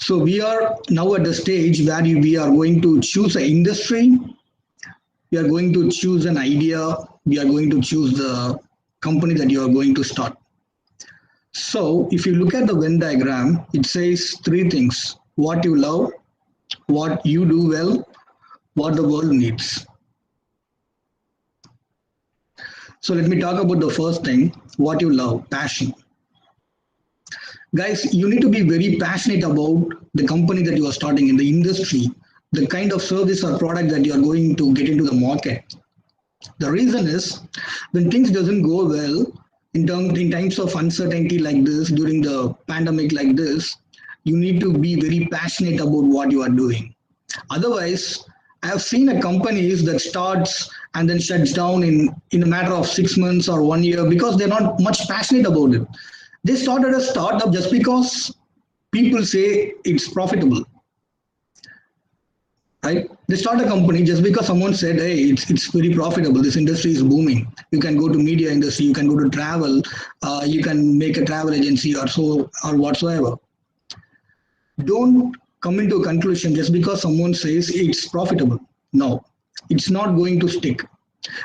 So we are now at the stage where we are going to choose an industry, we are going to choose an idea, we are going to choose the company that you are going to start. So if you look at the Venn diagram, it says three things: what you love, what you do well, what the world needs. So let me talk about the first thing, what you love, passion. Guys, you need to be very passionate about the company that you are starting in, the industry, the kind of service or product that you are going to get into the market. The reason is when things doesn't go well in times of uncertainty like this, during the pandemic like this, you need to be very passionate about what you are doing. Otherwise, I have seen a companies that starts and then shuts down in a matter of 6 months or 1 year because they're not much passionate about it. They started a startup just because people say it's profitable, right? They start a company just because someone said, "Hey, it's very profitable. This industry is booming. You can go to media industry, you can go to travel, you can make a travel agency or so or whatsoever." Don't come into a conclusion just because someone says it's profitable. No, it's not going to stick.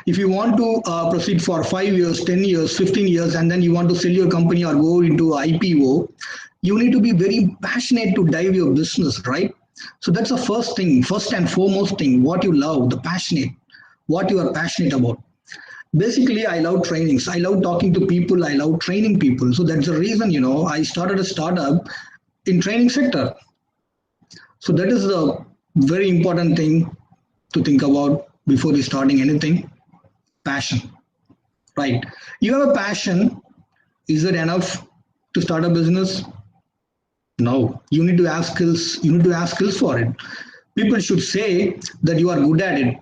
If you want to proceed for 5 years, 10 years, 15 years, and then you want to sell your company or go into IPO, you need to be very passionate to drive your business, right? So that's the first thing, first and foremost thing, what you love, the passionate, what you are passionate about. Basically, I love trainings. I love talking to people. I love training people. So that's the reason, I started a startup in training sector. So that is the very important thing to think about before you starting anything. Passion, right? You have a passion. Is it enough to start a business? No, you need to have skills. You need to have skills for it. People should say that you are good at it.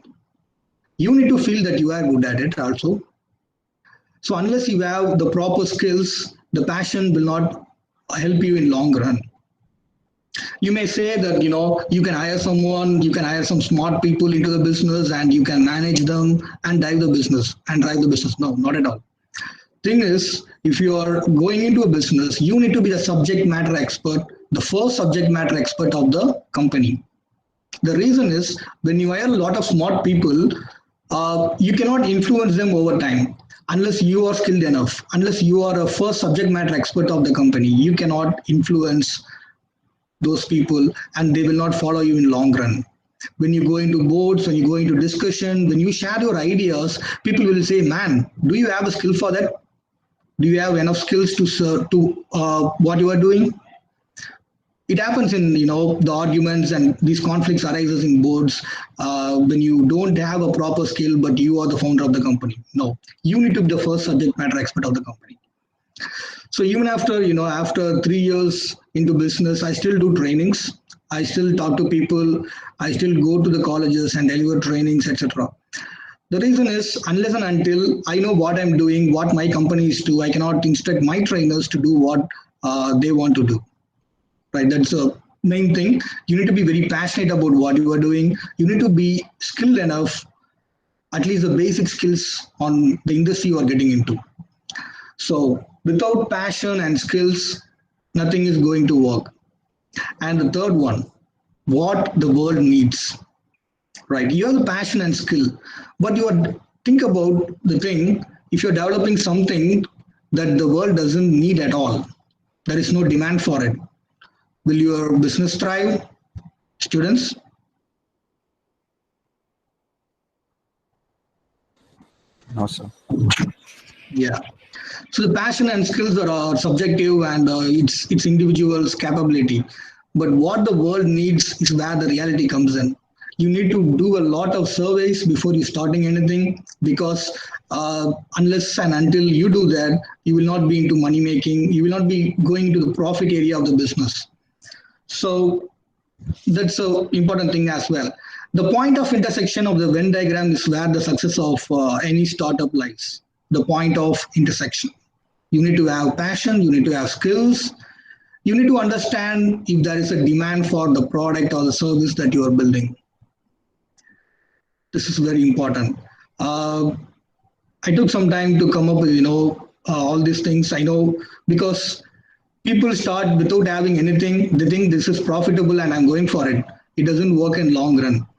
You need to feel that you are good at it also. So unless you have the proper skills, the passion will not help you in long run. You may say that you can hire someone, you can hire some smart people into the business and you can manage them and drive the business. No, not at all. Thing is, if you are going into a business, you need to be the subject matter expert, the first subject matter expert of the company. The reason is when you hire a lot of smart people, you cannot influence them over time unless you are skilled enough. Unless you are a first subject matter expert of the company, you cannot influence those people and they will not follow you in long run. When you go into boards, when you go into discussion, when you share your ideas, people will say, "Man, do you have a skill for that? Do you have enough skills to serve to what you are doing?" It happens in the arguments, and these conflicts arises in boards when you don't have a proper skill but you are the founder of the company. No, you need to be the first subject matter expert of the company. So even after after 3 years into business, I still do trainings, I still talk to people, I still go to the colleges and deliver trainings, etc. The reason is, unless and until I know what I'm doing, what my company is to, I cannot instruct my trainers to do what they want to do. Right? That's a main thing. You need to be very passionate about what you are doing. You need to be skilled enough, at least the basic skills on the industry you are getting into. So without passion and skills, nothing is going to work. And the third one, what the world needs. Right? You have the passion and skill, but you are think about the thing. If you're developing something that the world doesn't need at all, there is no demand for it. Will your business thrive, students? No, sir. Yeah. So the passion and skills are subjective and it's individual's capability. But what the world needs is where the reality comes in. You need to do a lot of surveys before you starting anything because unless and until you do that, you will not be into money making. You will not be going into the profit area of the business. So that's an important thing as well. The point of intersection of the Venn diagram is where the success of any startup lies. The point of intersection. You need to have passion, you need to have skills, you need to understand if there is a demand for the product or the service that you are building. This is very important. I took some time to come up with all these things. I know because People start without having anything. They think this is profitable and I'm going for it. It doesn't work in long run.